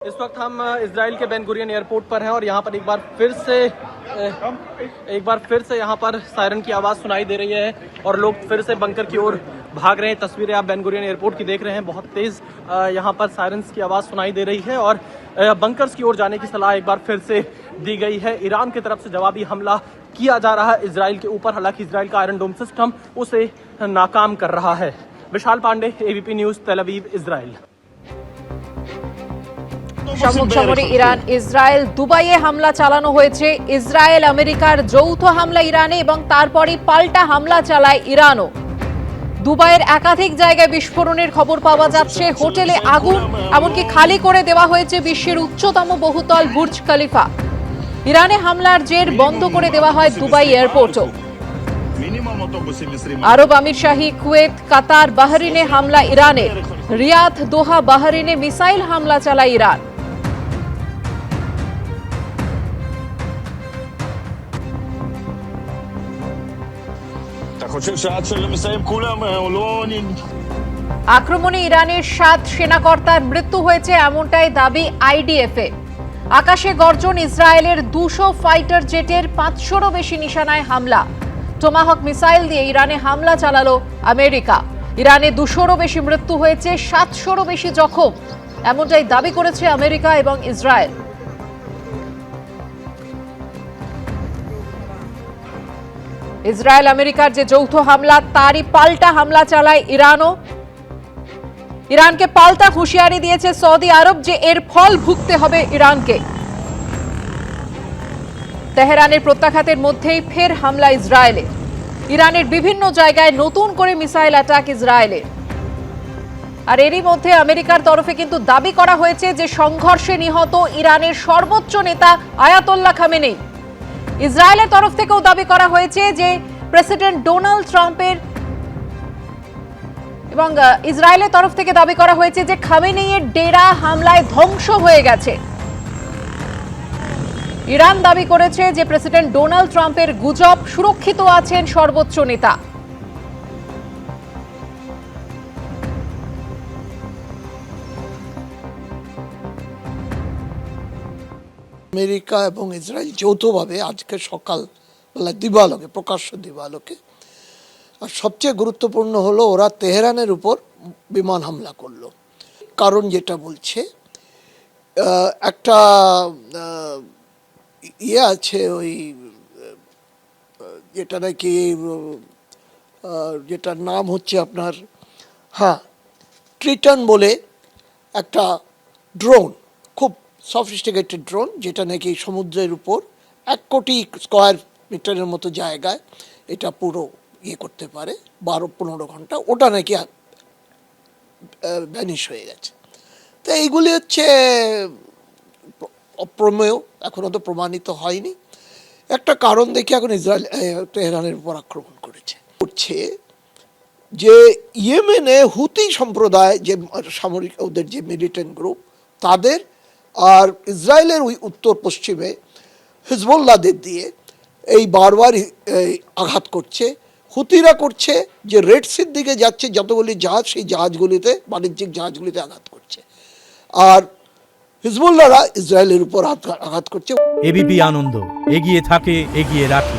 इस वक्त हम इजराइल के बेन गुरियन एयरपोर्ट पर हैं और यहाँ पर एक बार फिर से यहाँ पर सायरन की आवाज़ सुनाई दे रही है और लोग फिर से बंकर की ओर भाग रहे हैं। तस्वीरें आप बेन गुरियन एयरपोर्ट की देख रहे हैं। बहुत तेज़ यहाँ पर सायरन्स की आवाज़ सुनाई दे रही है और बंकर्स की ओर जाने की सलाह एक बार फिर से दी गई है। ईरान की तरफ से जवाबी हमला किया जा रहा है इजराइल के ऊपर, हालांकि इजराइल का आयरन डोम सिस्टम उसे नाकाम कर रहा है। विशाल पांडे, एबीपी न्यूज़, तेल अवीव, इजराइल। সম্মুখ সমরে ইরান ইসরায়েল দুবাইয়ে হামলা চালানো হয়েছে। ইসরায়েল আমেরিকার যৌথ হামলা ইরানে এবং তারপরই পাল্টা হামলা চালায় ইরানও। দুবাইয়ের একাধিক জায়গায় বিস্ফোরণের খবর পাওয়া যাচ্ছে। হোটেলে আগুন, এমনকি খালি করে দেওয়া হয়েছে বিশ্বের উচ্চতম বহুতল বুর্জ খলিফা। ইরানে হামলার জের বন্ধ করে দেওয়া হয় দুবাই এয়ারপোর্টও। আরব আমিরশাহী, কুয়েত, কাতার, বাহরিনে হামলা ইরানের। রিয়াদ, দোহা, বাহরিনে মিসাইল হামলা চালায় ইরান। আক্রমণে ইরানের 7 সেনাকর্তার মৃত্যু হয়েছে, এমনটাই দাবি আইডিএফে। আকাশে গর্জন, ইসরায়েলের 200 ফাইটার জেটের 500রও বেশি নিশানায় হামলা। টোমাহক মিসাইল দিয়ে ইরানে হামলা চালালো আমেরিকা। ইরানে 200রও বেশি মৃত্যু হয়েছে, 700রও বেশি জখম, এমনটাই দাবি করেছে আমেরিকা এবং ইসরায়েল। ইসরায়েল আমেরিকার যে যৌথ হামলা, তারই পাল্টা হামলা চালায় ইরানও। ইরানকে পাল্টা হুঁশিয়ারি দিয়েছে সৌদি আরব যে এর ফল ভুগতে হবে ইরানকে। তেহরানের প্রত্যাঘাতের মধ্যেই ফের হামলা ইসরায়েলে। ইরানের বিভিন্ন জায়গায় নতুন করে মিসাইল অ্যাটাক ইসরায়েলের। আর এরই মধ্যে আমেরিকার তরফে কিন্তু দাবি করা হয়েছে যে সংঘর্ষে নিহত ইরানের সর্বোচ্চ নেতা আয়াতোল্লাহ খামেনেই। ইসরায়েলের তরফ থেকেও দাবি করা হয়েছে যে প্রেসিডেন্ট ডোনাল্ড ট্রাম্পের এবং ইসরায়েলের তরফ থেকে দাবি করা হয়েছে যে খামেনেইয়ের ডেরা হামলায় ধ্বংস হয়ে গেছে। ইরান দাবি করেছে যে প্রেসিডেন্ট ডোনাল্ড ট্রাম্পের গুজব, সুরক্ষিত আছেন সর্বোচ্চ নেতা। আমেরিকা এবং ইসরায়েল যৌথভাবে আজকে সকালবেলা দিবালোকে, প্রকাশ্য দিবালোকে, আর সবচেয়ে গুরুত্বপূর্ণ হলো ওরা তেহরানের উপর বিমান হামলা করলো। কারণ যেটা বলছে, একটা আছে ওই যেটা নাকি যেটার নাম হচ্ছে আপনার ট্রিটন বলে একটা ড্রোন, খুব সফিস্টিকেটেড ড্রোন, যেটা নাকি সমুদ্রের উপর 1 কোটি স্কোয়ার মিটারের মতো জায়গায় এটা পুরো করতে পারে 12-15 ঘন্টা। ওটা নাকি ভ্যানিশ হয়ে গেছে। তো এইগুলি হচ্ছে অপ্রমেয়, এখনো তো প্রমাণিত হয়নি। একটা কারণ দেখে এখন ইসরায়েল তেহরানের উপর আক্রমণ করছে যে ইয়েমেনে হুতি সম্প্রদায়, যে সামরিক ওদের যে মিলিটেন্ট গ্রুপ, তাদের আর ইসরায়েলের ওই উত্তর পশ্চিমে হিজবুল্লাহদের দিয়ে এই বারবার আঘাত করছে। হুতিরা করছে যে রেড সির দিকে যাচ্ছে যতগুলি জাহাজ, সেই জাহাজগুলিতে, বাণিজ্যিক জাহাজগুলিতে আঘাত করছে, আর হিজবুল্লাহরা ইসরায়েলের উপর আঘাত করছে। এবিপি আনন্দ এগিয়ে থাকে, এগিয়ে রাখে।